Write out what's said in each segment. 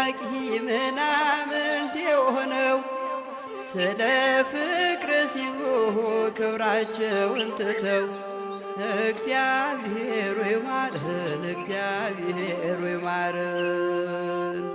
አዋቂ ምናምን የሆነው ስለ ፍቅር ሲሉ ክብራቸውን ትተው እግዚአብሔር ይማረን፣ እግዚአብሔር ይማረን።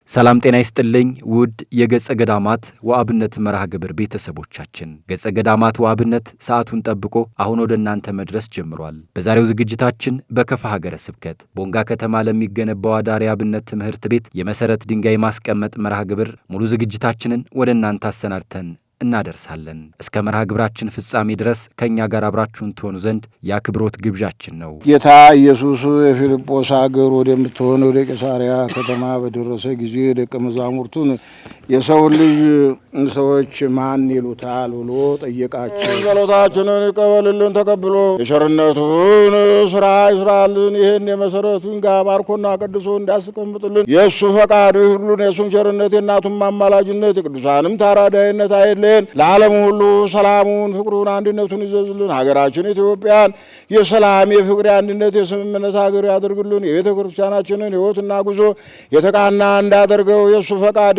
ሰላም ጤና ይስጥልኝ ውድ የገጸ ገዳማት ወአብነት መርሃ ግብር ቤተሰቦቻችን፣ ገጸ ገዳማት ወአብነት ሰዓቱን ጠብቆ አሁን ወደ እናንተ መድረስ ጀምሯል። በዛሬው ዝግጅታችን በከፋ ሀገረ ስብከት ቦንጋ ከተማ ለሚገነባው አዳሪ አብነት ትምህርት ቤት የመሰረት ድንጋይ ማስቀመጥ መርሃ ግብር ሙሉ ዝግጅታችንን ወደ እናንተ አሰናድተን እናደርሳለን። እስከ መርሃ ግብራችን ፍጻሜ ድረስ ከኛ ጋር አብራችሁን ትሆኑ ዘንድ የአክብሮት ግብዣችን ነው። ጌታ ኢየሱስ የፊልጶስ ሀገር ወደምትሆን ወደ ቂሳርያ ከተማ በደረሰ ጊዜ ደቀ መዛሙርቱን የሰው ልጅ ሰዎች ማን ይሉታል ብሎ ጠየቃቸው። ጸሎታችንን ይቀበልልን፣ ተቀብሎ የቸርነቱን ስራ ይስራልን። ይህን የመሰረቱን ጋር ባርኮና ቀድሶ እንዳስቀምጥልን የእሱ ፈቃዱ ይሁንልን። የእሱን ቸርነት የእናቱን ማማላጅነት የቅዱሳንም ታራዳይነት አይለ ለዓለም ሁሉ ሰላሙን፣ ፍቅሩን፣ አንድነቱን ይዘዝልን። ሀገራችን ኢትዮጵያን የሰላም የፍቅር፣ የአንድነት፣ የስምምነት ሀገር ያደርግልን። የቤተ ክርስቲያናችንን ሕይወትና ጉዞ የተቃና እንዳደርገው የእሱ ፈቃዱ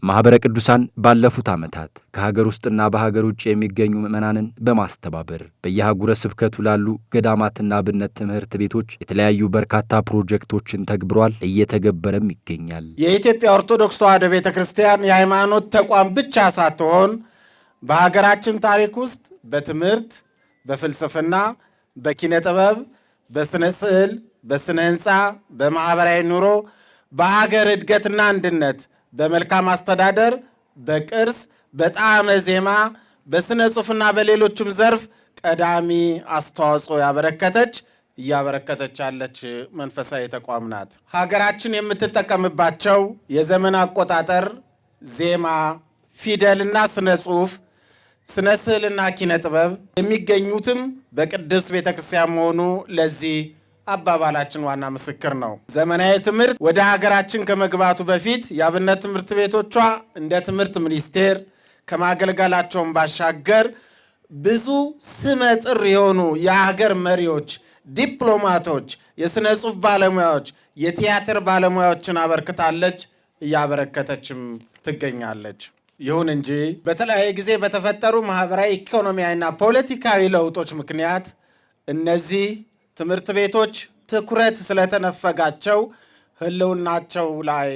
ማኅበረ ቅዱሳን ባለፉት ዓመታት ከሀገር ውስጥና በሀገር ውጭ የሚገኙ ምዕመናንን በማስተባበር በየሀገረ ስብከቱ ላሉ ገዳማትና አብነት ትምህርት ቤቶች የተለያዩ በርካታ ፕሮጀክቶችን ተግብሯል፣ እየተገበረም ይገኛል። የኢትዮጵያ ኦርቶዶክስ ተዋሕዶ ቤተክርስቲያን የሃይማኖት ተቋም ብቻ ሳትሆን በሀገራችን ታሪክ ውስጥ በትምህርት፣ በፍልስፍና፣ በኪነ ጥበብ፣ በስነ ስዕል፣ በስነ ህንፃ፣ በማህበራዊ ኑሮ፣ በሀገር እድገትና አንድነት፣ በመልካም አስተዳደር፣ በቅርስ፣ በጣዕመ ዜማ፣ በስነ ጽሑፍና በሌሎችም ዘርፍ ቀዳሚ አስተዋጽኦ ያበረከተች እያበረከተች ያለች መንፈሳዊ ተቋም ናት። ሀገራችን የምትጠቀምባቸው የዘመን አቆጣጠር፣ ዜማ፣ ፊደልና ስነ ጽሑፍ፣ ስነ ስዕልና ኪነ ጥበብ የሚገኙትም በቅድስት ቤተክርስቲያን መሆኑ ለዚህ አባባላችን ዋና ምስክር ነው። ዘመናዊ ትምህርት ወደ ሀገራችን ከመግባቱ በፊት የአብነት ትምህርት ቤቶቿ እንደ ትምህርት ሚኒስቴር ከማገልገላቸውን ባሻገር ብዙ ስመጥር የሆኑ የሀገር መሪዎች፣ ዲፕሎማቶች፣ የሥነ ጽሑፍ ባለሙያዎች፣ የቲያትር ባለሙያዎችን አበርክታለች፣ እያበረከተችም ትገኛለች። ይሁን እንጂ በተለያየ ጊዜ በተፈጠሩ ማህበራዊ፣ ኢኮኖሚያዊና ፖለቲካዊ ለውጦች ምክንያት እነዚህ ትምህርት ቤቶች ትኩረት ስለተነፈጋቸው ሕልውናቸው ላይ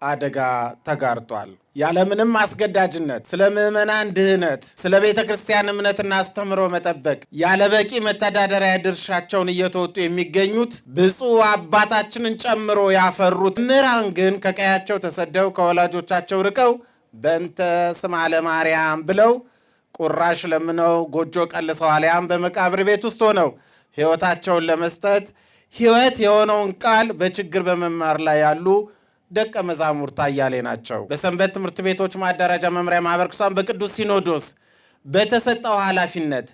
አደጋ ተጋርጧል። ያለምንም አስገዳጅነት ስለ ምዕመናን ድህነት፣ ስለ ቤተ ክርስቲያን እምነትና አስተምሮ መጠበቅ ያለበቂ መተዳደሪያ ድርሻቸውን እየተወጡ የሚገኙት ብፁዕ አባታችንን ጨምሮ ያፈሩት መምህራን ግን ከቀያቸው ተሰደው ከወላጆቻቸው ርቀው በእንተ ስማ ለማርያም ብለው ቁራሽ ለምነው ጎጆ ቀልሰው አልያም በመቃብር ቤት ውስጥ ሆነው ሕይወታቸውን ለመስጠት ሕይወት የሆነውን ቃል በችግር በመማር ላይ ያሉ ደቀ መዛሙርት አያሌ ናቸው። በሰንበት ትምህርት ቤቶች ማደራጃ መምሪያ ማኅበረ ቅዱሳን በቅዱስ ሲኖዶስ በተሰጠው ኃላፊነት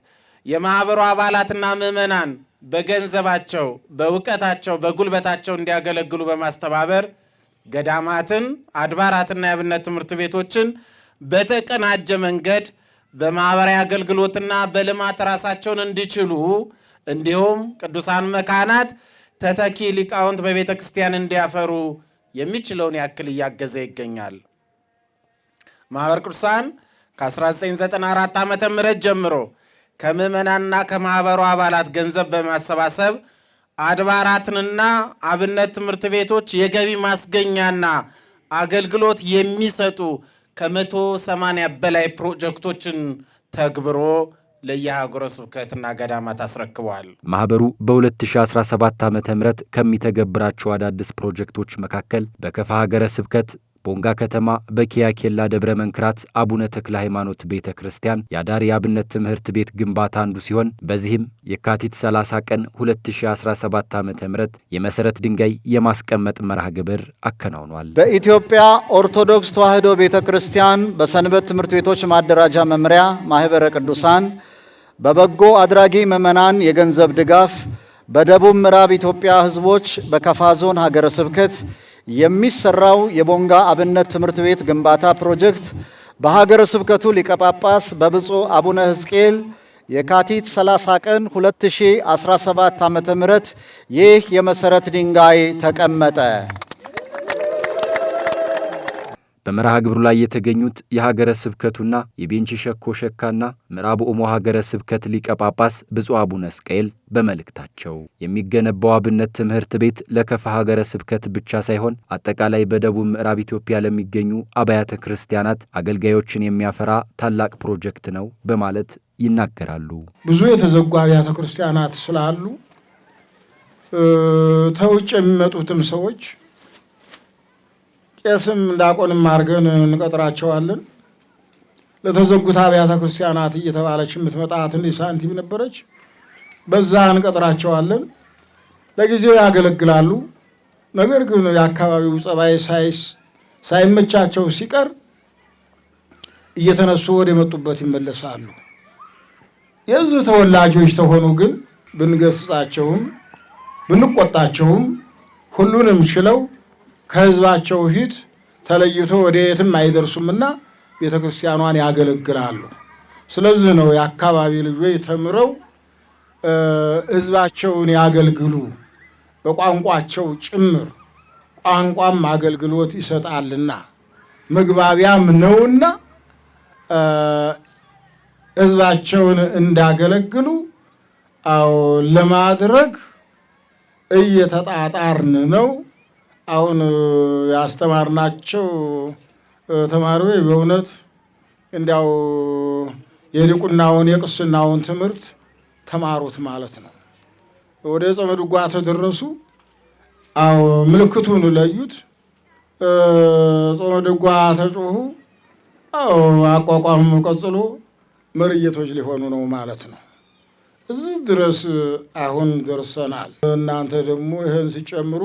የማኅበሩ አባላትና ምዕመናን በገንዘባቸው፣ በእውቀታቸው፣ በጉልበታቸው እንዲያገለግሉ በማስተባበር ገዳማትን፣ አድባራትና የአብነት ትምህርት ቤቶችን በተቀናጀ መንገድ በማህበራዊ አገልግሎትና በልማት ራሳቸውን እንዲችሉ እንዲሁም ቅዱሳን መካናት ተተኪ ሊቃውንት በቤተ ክርስቲያን እንዲያፈሩ የሚችለውን ያክል እያገዘ ይገኛል። ማኅበረ ቅዱሳን ከ1994 ዓመተ ምህረት ጀምሮ ከምዕመናንና ከማኅበሩ አባላት ገንዘብ በማሰባሰብ አድባራትንና አብነት ትምህርት ቤቶች የገቢ ማስገኛና አገልግሎት የሚሰጡ ከ180 በላይ ፕሮጀክቶችን ተግብሮ ለየሀገረ ስብከትና ገዳማት አስረክበዋል። ማኅበሩ በ2017 ዓ.ም ከሚተገብራቸው አዳዲስ ፕሮጀክቶች መካከል በከፋ ሀገረ ስብከት ቦንጋ ከተማ በኪያ ኬላ ደብረ መንክራት አቡነ ተክለ ሃይማኖት ቤተ ክርስቲያን የአዳሪ አብነት ትምህርት ቤት ግንባታ አንዱ ሲሆን በዚህም የካቲት 30 ቀን 2017 ዓ.ም የመሰረት ድንጋይ የማስቀመጥ መርሃ ግብር አከናውኗል። በኢትዮጵያ ኦርቶዶክስ ተዋሕዶ ቤተ ክርስቲያን በሰንበት ትምህርት ቤቶች ማደራጃ መምሪያ ማኅበረ ቅዱሳን በበጎ አድራጊ ምዕመናን የገንዘብ ድጋፍ በደቡብ ምዕራብ ኢትዮጵያ ሕዝቦች በከፋ ዞን ሀገረ ስብከት የሚሰራው የቦንጋ አብነት ትምህርት ቤት ግንባታ ፕሮጀክት በሀገረ ስብከቱ ሊቀ ጳጳስ በብፁዕ አቡነ ሕዝቅኤል የካቲት 30 ቀን 2017 ዓ.ም ይህ የመሰረት ድንጋይ ተቀመጠ። በመርሃ ግብሩ ላይ የተገኙት የሀገረ ስብከቱና የቤንች ሸኮ ሸካና ምዕራብ ኦሞ ሀገረ ስብከት ሊቀ ጳጳስ ብፁዕ አቡነ ሕዝቅኤል በመልእክታቸው የሚገነባው አብነት ትምህርት ቤት ለከፋ ሀገረ ስብከት ብቻ ሳይሆን አጠቃላይ በደቡብ ምዕራብ ኢትዮጵያ ለሚገኙ አብያተ ክርስቲያናት አገልጋዮችን የሚያፈራ ታላቅ ፕሮጀክት ነው በማለት ይናገራሉ። ብዙ የተዘጉ አብያተ ክርስቲያናት ስላሉ ተውጭ የሚመጡትም ሰዎች ቄስም ዲያቆንም አድርገን እንቀጥራቸዋለን። ለተዘጉት አብያተ ክርስቲያናት እየተባለች የምትመጣ ትንሽ ሳንቲም ነበረች፣ በዛ እንቀጥራቸዋለን። ለጊዜው ያገለግላሉ። ነገር ግን የአካባቢው ጸባይ ሳይመቻቸው ሲቀር እየተነሱ ወደ መጡበት ይመለሳሉ። የዚህ ተወላጆች ተሆኑ ግን ብንገስጻቸውም ብንቆጣቸውም ሁሉንም ችለው ከህዝባቸው ፊት ተለይቶ ወደ የትም አይደርሱምና ቤተ ክርስቲያኗን ያገለግላሉ። ስለዚህ ነው የአካባቢ ልጆች ተምረው ህዝባቸውን ያገልግሉ፣ በቋንቋቸው ጭምር ቋንቋም አገልግሎት ይሰጣልና መግባቢያም ነውና ህዝባቸውን እንዳገለግሉ ለማድረግ እየተጣጣርን ነው። አሁን ያስተማርናቸው ተማሪዎች በእውነት እንዲያው የዲቁናውን የቅስናውን ትምህርት ተማሩት ማለት ነው። ወደ ጾመ ድጓ ተደረሱ። ምልክቱን ለዩት። ጾመ ድጓ ተጮሁ። አቋቋም ቀጽሎ መርየቶች ሊሆኑ ነው ማለት ነው። እዚህ ድረስ አሁን ደርሰናል። እናንተ ደግሞ ይህን ሲጨምሩ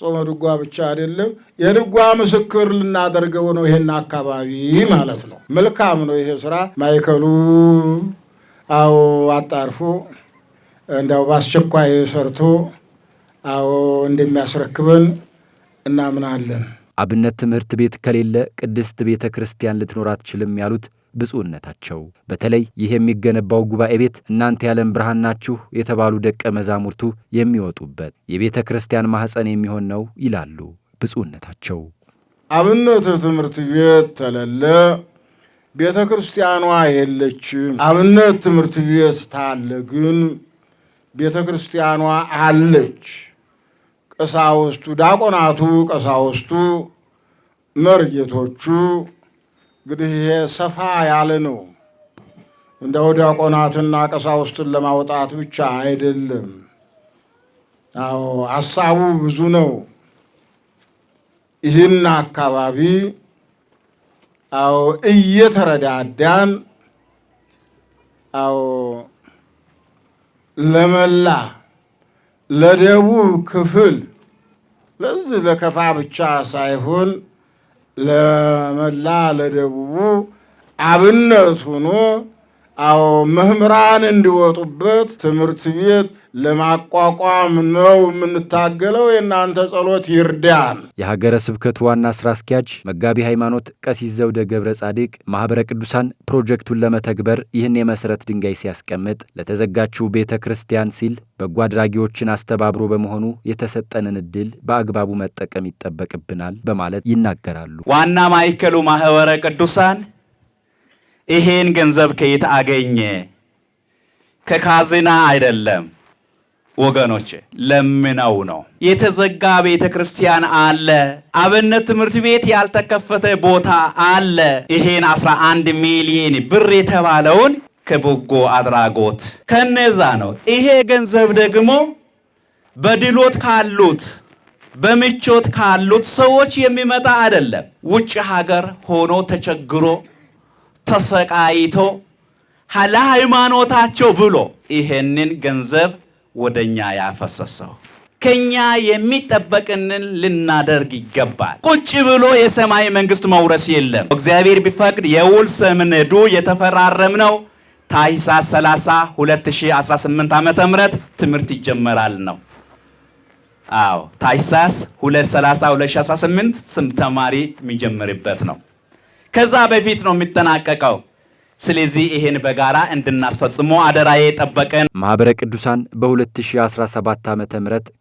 ጾመ ድጓ ብቻ አይደለም የድጓ ምስክር ልናደርገው ነው ይሄን አካባቢ ማለት ነው። መልካም ነው ይሄ ስራ። ማይከሉ አጣርፎ እንዳው በአስቸኳይ ሰርቶ እንደሚያስረክበን እናምናለን። አብነት ትምህርት ቤት ከሌለ ቅድስት ቤተ ክርስቲያን ልትኖር አትችልም ያሉት ብፁዕነታቸው በተለይ ይህ የሚገነባው ጉባኤ ቤት እናንተ የዓለም ብርሃን ናችሁ የተባሉ ደቀ መዛሙርቱ የሚወጡበት የቤተ ክርስቲያን ማህፀን የሚሆን ነው ይላሉ ብፁዕነታቸው። አብነት ትምህርት ቤት ተለለ ቤተ ክርስቲያኗ የለችም። አብነት ትምህርት ቤት ታለ ግን ቤተ ክርስቲያኗ አለች። ቀሳውስቱ፣ ዲያቆናቱ፣ ቀሳውስቱ፣ መርጌቶቹ እንግዲህ ይሄ ሰፋ ያለ ነው። እንደው ዲያቆናትና ቀሳውስትን ለማውጣት ብቻ አይደለም። ሀሳቡ ብዙ ነው። ይህን አካባቢ እየተረዳዳን ለመላ ለደቡብ ክፍል ለዚህ ለከፋ ብቻ ሳይሆን ለመላ ለደቡቡ አብነት ሆኖ አዎ መምህራን እንዲወጡበት ትምህርት ቤት ለማቋቋም ነው የምንታገለው። የእናንተ ጸሎት ይርዳን። የሀገረ ስብከቱ ዋና ስራ አስኪያጅ መጋቢ ሃይማኖት ቀሲስ ዘውደ ገብረ ጻዲቅ ማኅበረ ቅዱሳን ፕሮጀክቱን ለመተግበር ይህን የመሠረት ድንጋይ ሲያስቀምጥ ለተዘጋችው ቤተ ክርስቲያን ሲል በጎ አድራጊዎችን አስተባብሮ በመሆኑ የተሰጠንን ዕድል በአግባቡ መጠቀም ይጠበቅብናል በማለት ይናገራሉ። ዋና ማዕከሉ ማኅበረ ቅዱሳን ይሄን ገንዘብ ከየት አገኘ? ከካዝና አይደለም ወገኖች፣ ለምነው ነው። የተዘጋ ቤተ ክርስቲያን አለ። አብነት ትምህርት ቤት ያልተከፈተ ቦታ አለ። ይሄን 11 ሚሊዮን ብር የተባለውን ከበጎ አድራጎት ከነዛ ነው። ይሄ ገንዘብ ደግሞ በድሎት ካሉት በምቾት ካሉት ሰዎች የሚመጣ አይደለም። ውጭ ሀገር ሆኖ ተቸግሮ ተሰቃይቶ ለሃይማኖታቸው ብሎ ይሄንን ገንዘብ ወደኛ ያፈሰሰው ከኛ የሚጠበቅንን ልናደርግ ይገባል። ቁጭ ብሎ የሰማይ መንግስት መውረስ የለም። እግዚአብሔር ቢፈቅድ የውል ሰነዱ የተፈራረምነው ታኅሳስ 30 2018 ዓ.ም ትምህርት ይጀመራል ነው። አዎ ታኅሳስ 30 2018 ስም ተማሪ የሚጀምርበት ነው። ከዛ በፊት ነው የሚጠናቀቀው። ስለዚህ ይሄን በጋራ እንድናስፈጽሞ አደራዬ ጠበቀን። ማኅበረ ቅዱሳን በ2017 ዓ.ም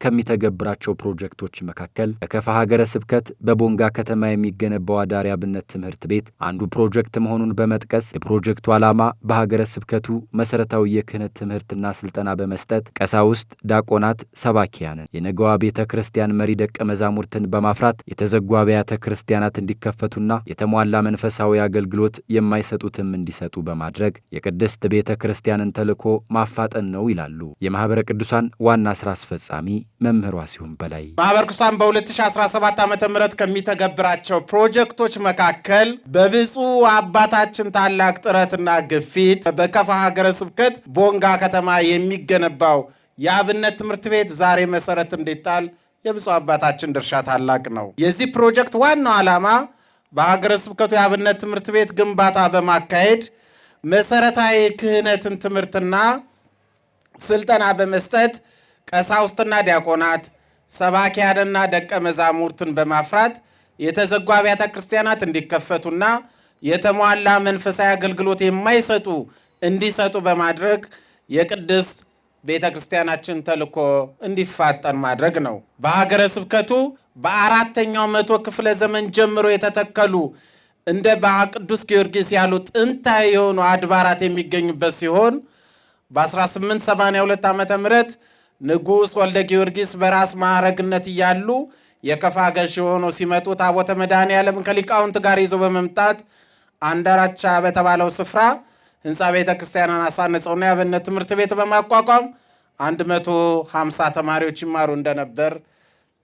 ከሚተገብራቸው ፕሮጀክቶች መካከል በከፋ ሀገረ ስብከት በቦንጋ ከተማ የሚገነባው አዳሪ አብነት ትምህርት ቤት አንዱ ፕሮጀክት መሆኑን በመጥቀስ የፕሮጀክቱ ዓላማ በሀገረ ስብከቱ መሠረታዊ የክህነት ትምህርትና ስልጠና በመስጠት ቀሳውስት፣ ዲያቆናት፣ ሰባኪያንን የነገዋ ቤተ ክርስቲያን መሪ ደቀ መዛሙርትን በማፍራት የተዘጉ አብያተ ክርስቲያናት እንዲከፈቱና የተሟላ መንፈሳዊ አገልግሎት የማይሰጡትም እንዲሰጡ በማድረግ የቅድስት ቤተ ክርስቲያንን ተልእኮ ማፋጠን ነው ይላሉ የማኅበረ ቅዱሳን ዋና ሥራ አስፈጻሚ መምህሯ ሲሆን በላይ። ማኅበረ ቅዱሳን በ2017 ዓ.ም ከሚተገብራቸው ፕሮጀክቶች መካከል በብፁዕ አባታችን ታላቅ ጥረትና ግፊት በከፋ ሀገረ ስብከት ቦንጋ ከተማ የሚገነባው የአብነት ትምህርት ቤት ዛሬ መሠረት እንዲጣል የብፁዕ አባታችን ድርሻ ታላቅ ነው። የዚህ ፕሮጀክት ዋናው ዓላማ በሀገረ ስብከቱ የአብነት ትምህርት ቤት ግንባታ በማካሄድ መሠረታዊ ክህነትን ትምህርትና ስልጠና በመስጠት ቀሳውስትና ዲያቆናት፣ ሰባኪያንና ደቀ መዛሙርትን በማፍራት የተዘጉ አብያተ ክርስቲያናት እንዲከፈቱና የተሟላ መንፈሳዊ አገልግሎት የማይሰጡ እንዲሰጡ በማድረግ የቅድስ ቤተ ክርስቲያናችን ተልእኮ እንዲፋጠን ማድረግ ነው። በሀገረ ስብከቱ በአራተኛው መቶ ክፍለ ዘመን ጀምሮ የተተከሉ እንደ ባህ ቅዱስ ጊዮርጊስ ያሉ ጥንታዊ የሆኑ አድባራት የሚገኙበት ሲሆን በ1882 ዓ.ም ንጉሥ ወልደ ጊዮርጊስ በራስ ማዕረግነት እያሉ የከፋ ገዥ ሆኖ ሲመጡ ታቦተ መድኃኔዓለምን ከሊቃውንት ጋር ይዞ በመምጣት አንዳራቻ በተባለው ስፍራ ሕንፃ ቤተ ክርስቲያንን አሳነጸውና የአብነት ትምህርት ቤት በማቋቋም 150 ተማሪዎች ይማሩ እንደነበር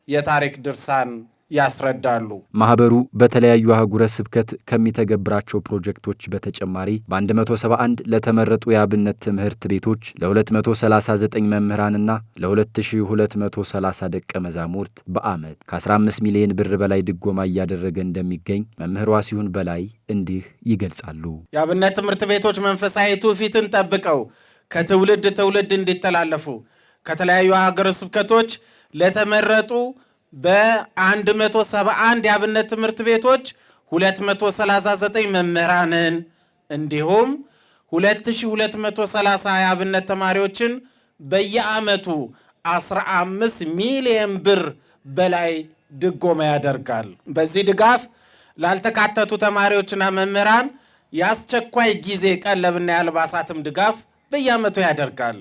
የታሪክ ድርሳን ያስረዳሉ። ማኅበሩ በተለያዩ አህጉረ ስብከት ከሚተገብራቸው ፕሮጀክቶች በተጨማሪ በ171 ለተመረጡ የአብነት ትምህርት ቤቶች ለ239 መምህራንና ለ2230 ደቀ መዛሙርት በዓመት ከ15 ሚሊዮን ብር በላይ ድጎማ እያደረገ እንደሚገኝ መምህሯ ሲሆን በላይ እንዲህ ይገልጻሉ። የአብነት ትምህርት ቤቶች መንፈሳዊ ትውፊትን ጠብቀው ከትውልድ ትውልድ እንዲተላለፉ ከተለያዩ ሀገረ ስብከቶች ለተመረጡ በ171 የአብነት ትምህርት ቤቶች 239 መምህራንን እንዲሁም 2230 የአብነት ተማሪዎችን በየዓመቱ 15 ሚሊዮን ብር በላይ ድጎማ ያደርጋል። በዚህ ድጋፍ ላልተካተቱ ተማሪዎችና መምህራን የአስቸኳይ ጊዜ ቀለብና የአልባሳትም ድጋፍ በየዓመቱ ያደርጋል።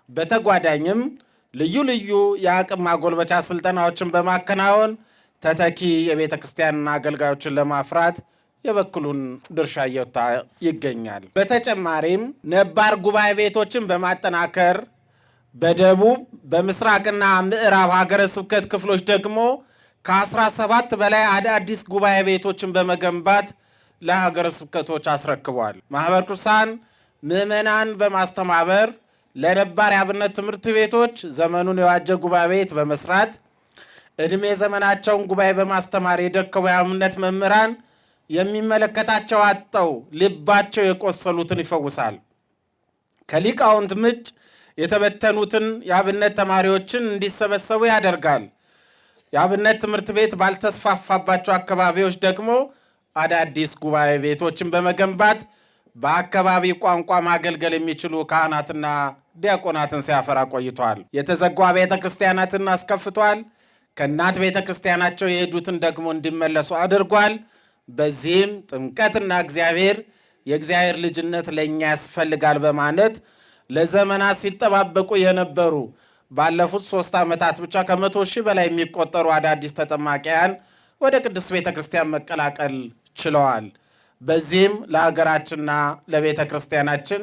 በተጓዳኝም ልዩ ልዩ የአቅም ማጎልበቻ ስልጠናዎችን በማከናወን ተተኪ የቤተ ክርስቲያን አገልጋዮችን ለማፍራት የበኩሉን ድርሻ እየወጣ ይገኛል። በተጨማሪም ነባር ጉባኤ ቤቶችን በማጠናከር በደቡብ በምስራቅና ምዕራብ ሀገረ ስብከት ክፍሎች ደግሞ ከ17 በላይ አዳዲስ ጉባኤ ቤቶችን በመገንባት ለሀገረ ስብከቶች አስረክቧል። ማኅበረ ቅዱሳን ምዕመናን በማስተባበር ለነባር የአብነት ትምህርት ቤቶች ዘመኑን የዋጀ ጉባኤ ቤት በመስራት ዕድሜ ዘመናቸውን ጉባኤ በማስተማር የደከሙ የአብነት መምህራን የሚመለከታቸው አጥተው ልባቸው የቆሰሉትን ይፈውሳል። ከሊቃውንት ምንጭ የተበተኑትን የአብነት ተማሪዎችን እንዲሰበሰቡ ያደርጋል። የአብነት ትምህርት ቤት ባልተስፋፋባቸው አካባቢዎች ደግሞ አዳዲስ ጉባኤ ቤቶችን በመገንባት በአካባቢ ቋንቋ ማገልገል የሚችሉ ካህናትና ዲያቆናትን ሲያፈራ ቆይቷል። የተዘጉ ቤተ ክርስቲያናትን አስከፍቷል። ከእናት ቤተ ክርስቲያናቸው የሄዱትን ደግሞ እንዲመለሱ አድርጓል። በዚህም ጥምቀትና የእግዚአብሔር ልጅነት ለእኛ ያስፈልጋል በማለት ለዘመናት ሲጠባበቁ የነበሩ ባለፉት 3 ዓመታት ብቻ ከ100 ሺህ በላይ የሚቆጠሩ አዳዲስ ተጠማቂያን ወደ ቅድስት ቤተ ክርስቲያን መቀላቀል ችለዋል። በዚህም ለሀገራችንና ለቤተ ክርስቲያናችን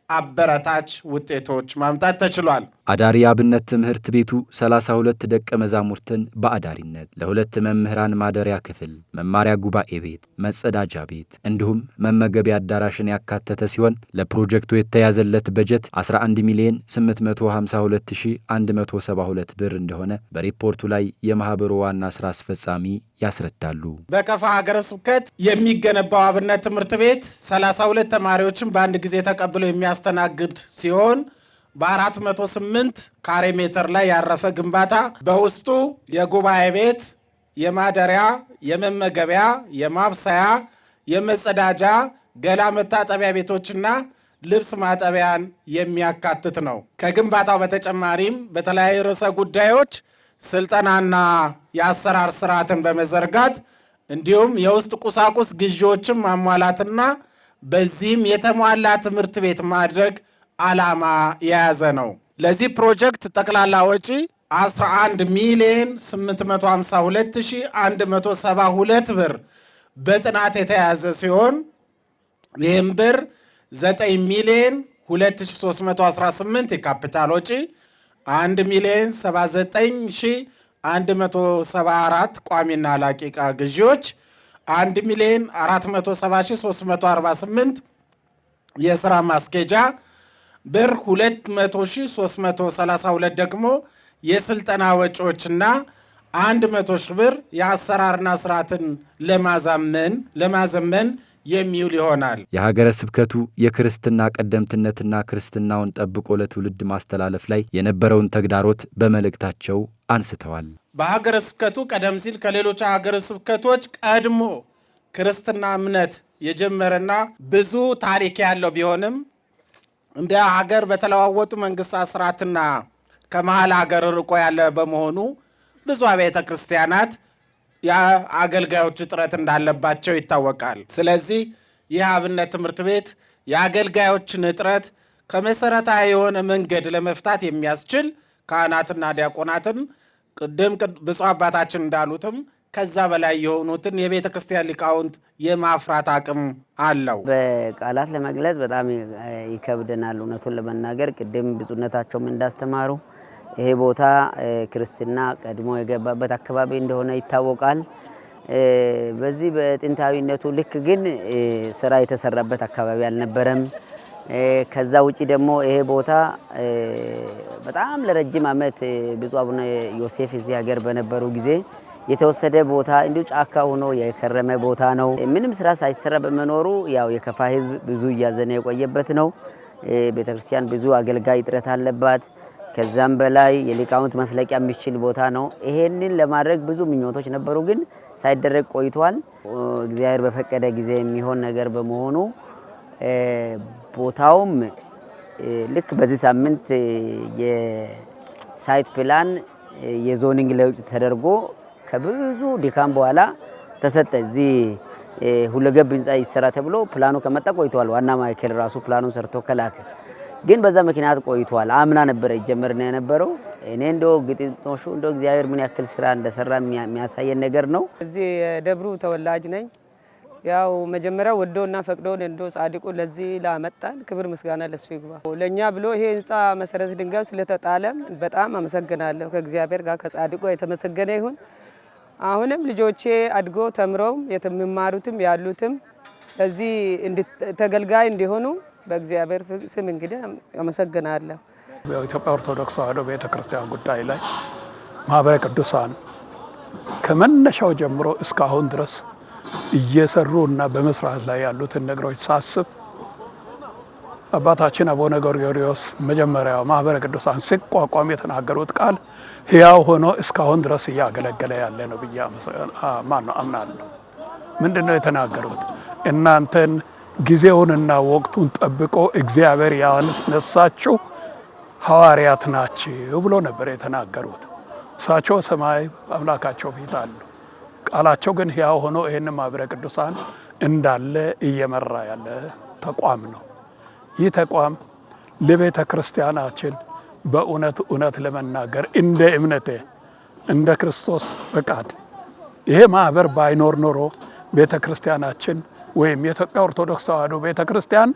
አበረታች ውጤቶች ማምጣት ተችሏል። አዳሪ አብነት ትምህርት ቤቱ 32 ደቀ መዛሙርትን በአዳሪነት ለ2 መምህራን ማደሪያ ክፍል፣ መማሪያ ጉባኤ ቤት፣ መጸዳጃ ቤት እንዲሁም መመገቢያ አዳራሽን ያካተተ ሲሆን ለፕሮጀክቱ የተያዘለት በጀት 11,852,172 ብር እንደሆነ በሪፖርቱ ላይ የማህበሩ ዋና ስራ አስፈጻሚ ያስረዳሉ። በከፋ ሀገረ ስብከት የሚገነባው አብነት ትምህርት ቤት 32 ተማሪዎችን በአንድ ጊዜ ተቀብሎ የሚያስተናግድ ሲሆን በ408 ካሬ ሜትር ላይ ያረፈ ግንባታ በውስጡ የጉባኤ ቤት፣ የማደሪያ፣ የመመገቢያ፣ የማብሰያ፣ የመጸዳጃ፣ ገላ መታጠቢያ ቤቶችና ልብስ ማጠቢያን የሚያካትት ነው። ከግንባታው በተጨማሪም በተለያዩ ርዕሰ ጉዳዮች ስልጠናና የአሰራር ስርዓትን በመዘርጋት እንዲሁም የውስጥ ቁሳቁስ ግዢዎችን ማሟላትና በዚህም የተሟላ ትምህርት ቤት ማድረግ ዓላማ የያዘ ነው። ለዚህ ፕሮጀክት ጠቅላላ ወጪ 11,852,172 ብር በጥናት የተያዘ ሲሆን ይህም ብር 9,02,318 የካፒታል ወጪ፣ 1,079,174 ቋሚና ላቂ ዕቃ ግዢዎች፣ 1,470,348 የሥራ ማስኬጃ ብር 200,332 ደግሞ የስልጠና ወጪዎችና 100 ሺህ ብር የአሰራርና ስርዓትን ለማዘመን የሚውል ይሆናል። የሀገረ ስብከቱ የክርስትና ቀደምትነትና ክርስትናውን ጠብቆ ለትውልድ ማስተላለፍ ላይ የነበረውን ተግዳሮት በመልእክታቸው አንስተዋል። በሀገረ ስብከቱ ቀደም ሲል ከሌሎች ሀገረ ስብከቶች ቀድሞ ክርስትና እምነት የጀመረና ብዙ ታሪክ ያለው ቢሆንም እንደ ሀገር በተለዋወጡ መንግስታት ስርዓትና ከመሃል ሀገር ርቆ ያለ በመሆኑ ብዙ አብያተ ክርስቲያናት የአገልጋዮች እጥረት እንዳለባቸው ይታወቃል። ስለዚህ ይህ አብነት ትምህርት ቤት የአገልጋዮችን እጥረት ከመሰረታዊ የሆነ መንገድ ለመፍታት የሚያስችል ካህናትና ዲያቆናትን ቅድም ብፁዕ አባታችን እንዳሉትም ከዛ በላይ የሆኑትን የቤተ ክርስቲያን ሊቃውንት የማፍራት አቅም አለው። በቃላት ለመግለጽ በጣም ይከብደናል። እውነቱን ለመናገር ቅድም ብፁዕነታቸውም እንዳስተማሩ ይሄ ቦታ ክርስትና ቀድሞ የገባበት አካባቢ እንደሆነ ይታወቃል። በዚህ በጥንታዊነቱ ልክ ግን ስራ የተሰራበት አካባቢ አልነበረም። ከዛ ውጪ ደግሞ ይሄ ቦታ በጣም ለረጅም ዓመት ብፁዕ አቡነ ዮሴፍ እዚህ ሀገር በነበሩ ጊዜ የተወሰደ ቦታ እንዲሁ ጫካ ሆኖ የከረመ ቦታ ነው። ምንም ስራ ሳይሰራ በመኖሩ ያው የከፋ ሕዝብ ብዙ እያዘነ የቆየበት ነው። ቤተክርስቲያን ብዙ አገልጋይ እጥረት አለባት። ከዛም በላይ የሊቃውንት መፍለቂያ የሚችል ቦታ ነው። ይሄንን ለማድረግ ብዙ ምኞቶች ነበሩ፣ ግን ሳይደረግ ቆይቷል። እግዚአብሔር በፈቀደ ጊዜ የሚሆን ነገር በመሆኑ ቦታውም ልክ በዚህ ሳምንት የሳይት ፕላን የዞኒንግ ለውጥ ተደርጎ ከብዙ ድካም በኋላ ተሰጠ። እዚህ ሁለገብ ህንፃ ይሰራ ተብሎ ፕላኑ ከመጣ ቆይቷል። ዋና ማዕከል ራሱ ፕላኑን ሰርቶ ከላከ፣ ግን በዛ ምክንያት ቆይቷል። አምና ነበረ ይጀመርና የነበረው። እኔ እንደው ግጥሞሹ እንደው እግዚአብሔር ምን ያክል ስራ እንደሰራ የሚያሳየን ነገር ነው። እዚህ የደብሩ ተወላጅ ነኝ። ያው መጀመሪያ ወዶና ፈቅዶን እንዶ ጻድቁ ለዚህ ላመጣን ክብር ምስጋና ለሱ ይግባ። ለኛ ብሎ ይሄ ህንፃ መሰረት ድንጋይ ስለተጣለም በጣም አመሰግናለሁ። ከእግዚአብሔር ጋር ከጻድቁ የተመሰገነ ይሁን። አሁንም ልጆቼ አድጎ ተምረው የሚማሩትም ያሉትም ለዚህ ተገልጋይ እንዲሆኑ በእግዚአብሔር ስም እንግዲህ አመሰግናለሁ። በኢትዮጵያ ኦርቶዶክስ ተዋሕዶ ቤተክርስቲያን ጉዳይ ላይ ማህበረ ቅዱሳን ከመነሻው ጀምሮ እስካሁን ድረስ እየሰሩ እና በመስራት ላይ ያሉትን ነገሮች ሳስብ አባታችን አቡነ ጎርጎርዮስ መጀመሪያው ማህበረ ቅዱሳን ሲቋቋም የተናገሩት ቃል ሕያው ሆኖ እስካሁን ድረስ እያገለገለ ያለ ነው ብዬ አምናለሁ። ምንድን ነው የተናገሩት? እናንተን ጊዜውንና ወቅቱን ጠብቆ እግዚአብሔር ያነሳችሁ ሐዋርያት ናችሁ ብሎ ነበር የተናገሩት። እሳቸው ሰማይ አምላካቸው ፊት አሉ። ቃላቸው ግን ሕያው ሆኖ ይህን ማህበረ ቅዱሳን እንዳለ እየመራ ያለ ተቋም ነው። ይህ ተቋም ለቤተ ክርስቲያናችን በእውነት ለመናገር እንደ እምነቴ እንደ ክርስቶስ ፈቃድ ይሄ ማህበር ባይኖር ኖሮ ቤተ ክርስቲያናችን ወይም የኢትዮጵያ ኦርቶዶክስ ተዋሕዶ ቤተ ክርስቲያን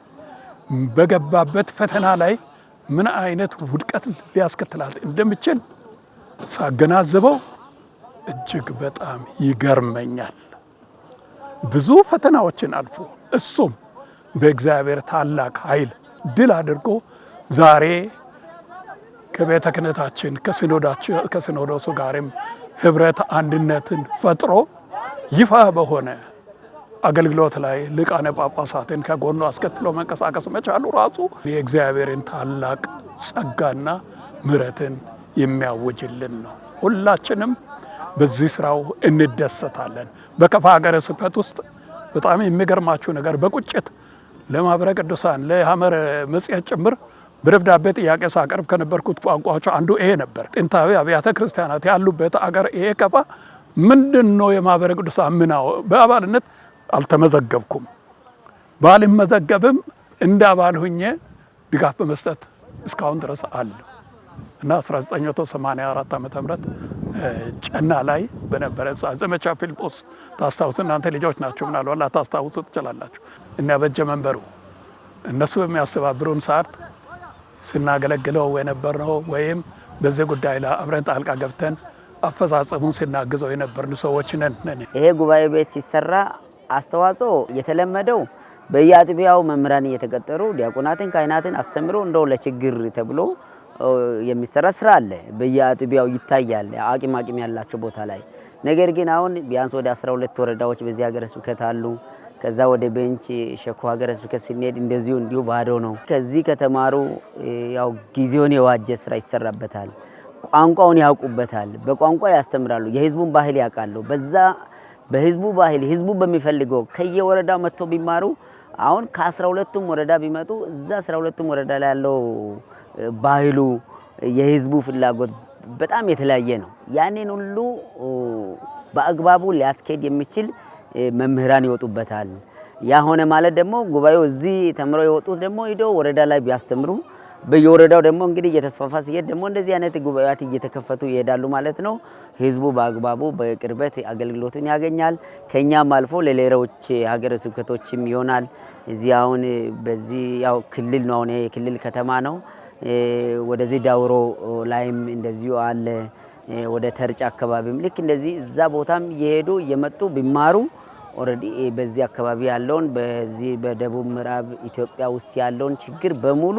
በገባበት ፈተና ላይ ምን አይነት ውድቀት ሊያስከትላት እንደሚችል ሳገናዝበው እጅግ በጣም ይገርመኛል። ብዙ ፈተናዎችን አልፎ እሱም በእግዚአብሔር ታላቅ ኃይል ድል አድርጎ ዛሬ ከቤተ ክህነታችን ከሲኖዶሱ ጋርም ህብረት አንድነትን ፈጥሮ ይፋ በሆነ አገልግሎት ላይ ሊቃነ ጳጳሳትን ከጎኑ አስከትሎ መንቀሳቀስ መቻሉ ራሱ የእግዚአብሔርን ታላቅ ጸጋና ምሕረትን የሚያውጅልን ነው። ሁላችንም በዚህ ስራው እንደሰታለን። በከፋ ሀገረ ስብከት ውስጥ በጣም የሚገርማችሁ ነገር በቁጭት ለማህበረ ቅዱሳን ለሐመረ መጽሔት ጭምር በደብዳቤ ጥያቄ ሳቀርብ ከነበርኩት ቋንቋዎች አንዱ ይሄ ነበር። ጥንታዊ አብያተ ክርስቲያናት ያሉበት አገር ይሄ ከፋ ምንድን ነው የማህበረ ቅዱሳን ምናው? በአባልነት አልተመዘገብኩም። ባልመዘገብም እንደ አባል ሁኜ ድጋፍ በመስጠት እስካሁን ድረስ አለ እና 1984 ዓመተ ምህረት ጨና ላይ በነበረ ዘመቻ ፊልጶስ ታስታውሱ፣ እናንተ ልጆች ናችሁ ምናልባት ላታስታውሱ ትችላላችሁ። እና በጀ መንበሩ እነሱ የሚያስተባብሩን ሰዓት ስናገለግለው የነበርነው ወይም በዚህ ጉዳይ ላይ አብረን ጣልቃ ገብተን አፈጻጸሙን ስናግዘው የነበርን ሰዎች ነን። ይሄ ጉባኤ ቤት ሲሰራ አስተዋጽኦ የተለመደው በየአጥቢያው መምህራን እየተቀጠሩ ዲያቆናትን ካህናትን አስተምሮ እንደው ለችግር ተብሎ የሚሰራ ስራ አለ። በየአጥቢያው ይታያል አቂም ያላቸው ቦታ ላይ። ነገር ግን አሁን ቢያንስ ወደ 12 ወረዳዎች በዚህ ሀገረ ስብከት አሉ። ከዛ ወደ ቤንች ሸኮ ሀገረ ስብከት ስንሄድ እንዲሁ ባዶ ነው። ከዚህ ከተማሩ ያው ጊዜውን የዋጀ ስራ ይሰራበታል። ቋንቋውን ያውቁበታል። በቋንቋ ያስተምራሉ። የህዝቡን ባህል ያውቃሉ። በዛ በህዝቡ ባህል ህዝቡ በሚፈልገው ከየወረዳው መጥቶ ቢማሩ አሁን ከ12ቱም ወረዳ ቢመጡ እዛ 12ቱም ወረዳ ላይ ያለው ባህሉ የህዝቡ ፍላጎት በጣም የተለያየ ነው። ያንን ሁሉ በአግባቡ ሊያስኬድ የሚችል መምህራን ይወጡበታል። ያ ሆነ ማለት ደግሞ ጉባኤው እዚህ ተምረው የወጡት ደግሞ ሄደው ወረዳ ላይ ቢያስተምሩ በየወረዳው ደግሞ እንግዲህ እየተስፋፋ ሲሄድ ደግሞ እንደዚህ አይነት ጉባኤያት እየተከፈቱ ይሄዳሉ ማለት ነው። ህዝቡ በአግባቡ በቅርበት አገልግሎቱን ያገኛል። ከኛም አልፎ ለሌሎች ሀገረ ስብከቶችም ይሆናል። እዚህ አሁን በዚህ ያው ክልል ነው፣ አሁን የክልል ከተማ ነው። ወደዚህ ዳውሮ ላይም እንደዚሁ አለ። ወደ ተርጫ አካባቢም ልክ እንደዚህ እዛ ቦታም እየሄዱ እየመጡ ቢማሩ ኦልሬዲ በዚህ አካባቢ ያለውን በዚህ በደቡብ ምዕራብ ኢትዮጵያ ውስጥ ያለውን ችግር በሙሉ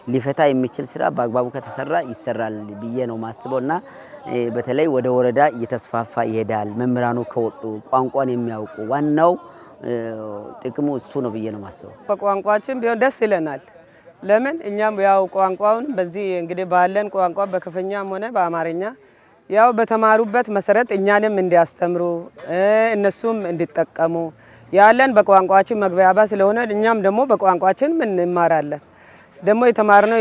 ሊፈታ የሚችል ስራ በአግባቡ ከተሰራ ይሰራል ብዬ ነው ማስበውና በተለይ ወደ ወረዳ እየተስፋፋ ይሄዳል። መምህራኑ ከወጡ ቋንቋን የሚያውቁ ዋናው ጥቅሙ እሱ ነው ብዬ ነው ማስበው። በቋንቋችን ቢሆን ደስ ይለናል። ለምን እኛም ያው ቋንቋውን በዚህ እንግዲህ ባለን ቋንቋ በከፈኛም ሆነ በአማርኛ ያው በተማሩበት መሰረት እኛንም እንዲያስተምሩ እነሱም እንዲጠቀሙ ያለን በቋንቋችን መግባባ ስለሆነ እኛም ደግሞ በቋንቋችን እንማራለን። ደግሞ የተማርነው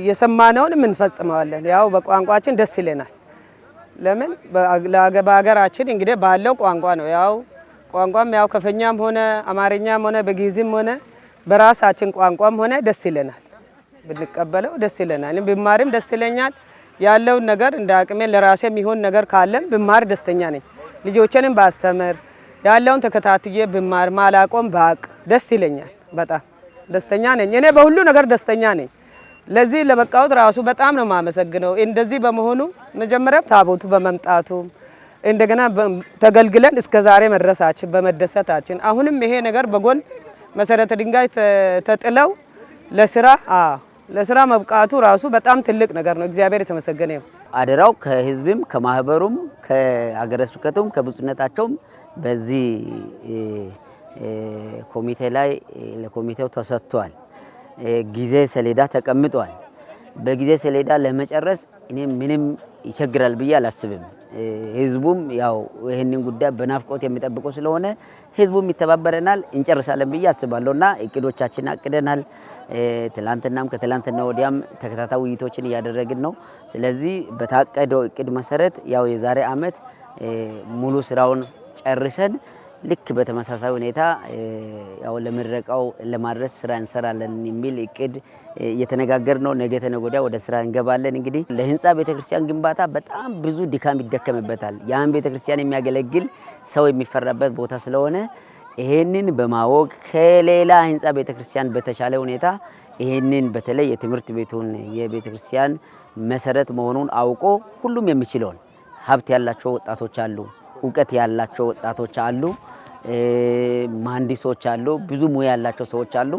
የሰማነውን እንፈጽመዋለን። ያው በቋንቋችን ደስ ይለናል። ለምን በሀገራችን እንግዲህ ባለው ቋንቋ ነው። ያው ቋንቋም ያው ከፈኛም ሆነ አማርኛም ሆነ በጊዜም ሆነ በራሳችን ቋንቋም ሆነ ደስ ይለናል። ብንቀበለው ደስ ይለናል። ብማርም ደስ ይለኛል። ያለውን ነገር እንደ አቅሜ ለራሴ የሚሆን ነገር ካለም ብማር ደስተኛ ነኝ። ልጆችንም ባስተምር ያለውን ተከታትዬ ብማር ማላቆም ባቅ ደስ ይለኛል። በጣም ደስተኛ ነኝ። እኔ በሁሉ ነገር ደስተኛ ነኝ። ለዚህ ለበቃውት ራሱ በጣም ነው የማመሰግነው። እንደዚህ በመሆኑ መጀመሪያ ታቦቱ በመምጣቱ እንደገና ተገልግለን እስከ ዛሬ መድረሳችን በመደሰታችን አሁንም ይሄ ነገር በጎን መሰረተ ድንጋይ ተጥለው ለስራ መብቃቱ ራሱ በጣም ትልቅ ነገር ነው። እግዚአብሔር የተመሰገነ ይሁን። አደራው ከህዝብም ከማህበሩም ከሀገረ ስብከቱም ከብፁዕነታቸውም በዚህ ኮሚቴ ላይ ለኮሚቴው ተሰጥቷል። ጊዜ ሰሌዳ ተቀምጧል። በጊዜ ሰሌዳ ለመጨረስ እኔ ምንም ይቸግራል ብዬ አላስብም። ህዝቡም ያው ይሄንን ጉዳይ በናፍቆት የሚጠብቀው ስለሆነ ህዝቡም ይተባበረናል፣ እንጨርሳለን ብዬ አስባለሁና እቅዶቻችን አቅደናል። ትላንትናም ከትላንትና ወዲያም ተከታታይ ውይይቶችን እያደረግን ነው። ስለዚህ በታቀደው እቅድ መሰረት ያው የዛሬ ዓመት ሙሉ ስራውን ጨርሰን ልክ በተመሳሳይ ሁኔታ ያው ለምረቃው ለማድረስ ስራ እንሰራለን የሚል እቅድ እየተነጋገር ነው። ነገ ተነገ ወዲያ ወደ ስራ እንገባለን። እንግዲህ ለህንጻ ቤተክርስቲያን ግንባታ በጣም ብዙ ድካም ይደከምበታል። ያን ቤተክርስቲያን የሚያገለግል ሰው የሚፈራበት ቦታ ስለሆነ ይሄንን በማወቅ ከሌላ ህንጻ ቤተክርስቲያን በተሻለ ሁኔታ ይሄንን በተለይ የትምህርት ቤቱን የቤተክርስቲያን መሰረት መሆኑን አውቆ ሁሉም የሚችለውን ሀብት ያላቸው ወጣቶች አሉ፣ እውቀት ያላቸው ወጣቶች አሉ፣ መሐንዲሶች አሉ፣ ብዙ ሙያ ያላቸው ሰዎች አሉ።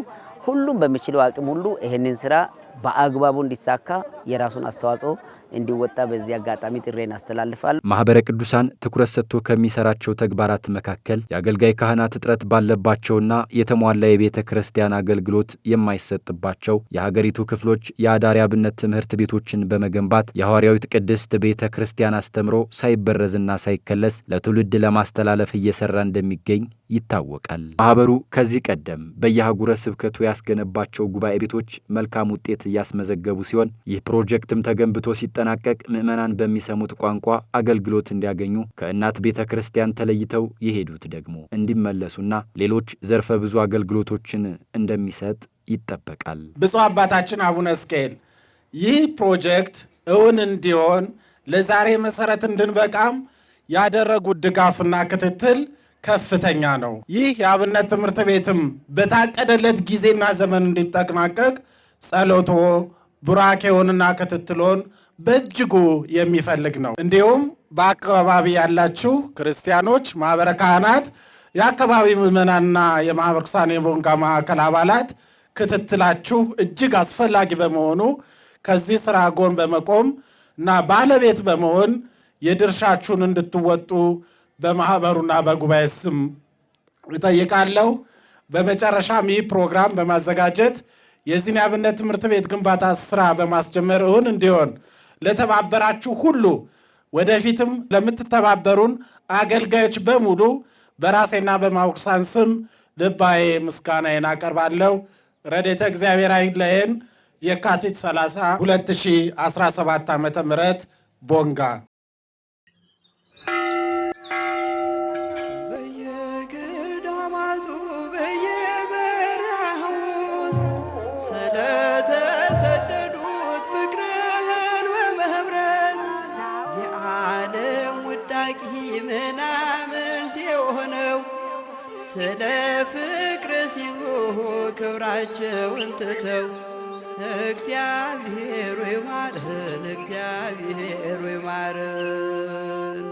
ሁሉም በሚችለው አቅም ሁሉ ይሄንን ስራ በአግባቡ እንዲሳካ የራሱን አስተዋጽኦ እንዲወጣ በዚህ አጋጣሚ ጥሬን አስተላልፋል። ማህበረ ቅዱሳን ትኩረት ሰጥቶ ከሚሰራቸው ተግባራት መካከል የአገልጋይ ካህናት እጥረት ባለባቸውና የተሟላ የቤተ ክርስቲያን አገልግሎት የማይሰጥባቸው የሀገሪቱ ክፍሎች የአዳሪ አብነት ትምህርት ቤቶችን በመገንባት የሐዋርያዊት ቅድስት ቤተ ክርስቲያን አስተምሮ ሳይበረዝና ሳይከለስ ለትውልድ ለማስተላለፍ እየሰራ እንደሚገኝ ይታወቃል። ማህበሩ ከዚህ ቀደም በየአህጉረ ስብከቱ ያስገነባቸው ጉባኤ ቤቶች መልካም ውጤት እያስመዘገቡ ሲሆን ይህ ፕሮጀክትም ተገንብቶ ሲጠናቀቅ ምዕመናን በሚሰሙት ቋንቋ አገልግሎት እንዲያገኙ ከእናት ቤተ ክርስቲያን ተለይተው የሄዱት ደግሞ እንዲመለሱና ሌሎች ዘርፈ ብዙ አገልግሎቶችን እንደሚሰጥ ይጠበቃል። ብፁዕ አባታችን አቡነ እስክኤል ይህ ፕሮጀክት እውን እንዲሆን ለዛሬ መሰረት እንድንበቃም ያደረጉት ድጋፍና ክትትል ከፍተኛ ነው። ይህ የአብነት ትምህርት ቤትም በታቀደለት ጊዜና ዘመን እንዲጠናቀቅ ጸሎቶ ቡራኬውንና ክትትሎን በእጅጉ የሚፈልግ ነው። እንዲሁም በአካባቢ ያላችሁ ክርስቲያኖች፣ ማህበረ ካህናት፣ የአካባቢ ምዕመናንና የማህበረ ቅዱሳን የቦንጋ ማዕከል አባላት ክትትላችሁ እጅግ አስፈላጊ በመሆኑ ከዚህ ስራ ጎን በመቆም እና ባለቤት በመሆን የድርሻችሁን እንድትወጡ በማህበሩና በጉባኤ ስም እጠይቃለሁ። በመጨረሻም ይህ ፕሮግራም በማዘጋጀት የዚህን የአብነት ትምህርት ቤት ግንባታ ስራ በማስጀመር እውን እንዲሆን ለተባበራችሁ ሁሉ ወደፊትም ለምትተባበሩን አገልጋዮች በሙሉ በራሴና በማህበረ ቅዱሳን ስም ልባዬ ምስጋናዬን አቀርባለሁ። ረድኤተ እግዚአብሔር አይለየን። የካቲት 30 2017 ዓ.ም ቦንጋ ምናምንት የሆነው ስለ ፍቅር ሲሉ ክብራቸውን ትተው እግዚአብሔር ይማረን፣ እግዚአብሔር ይማረን።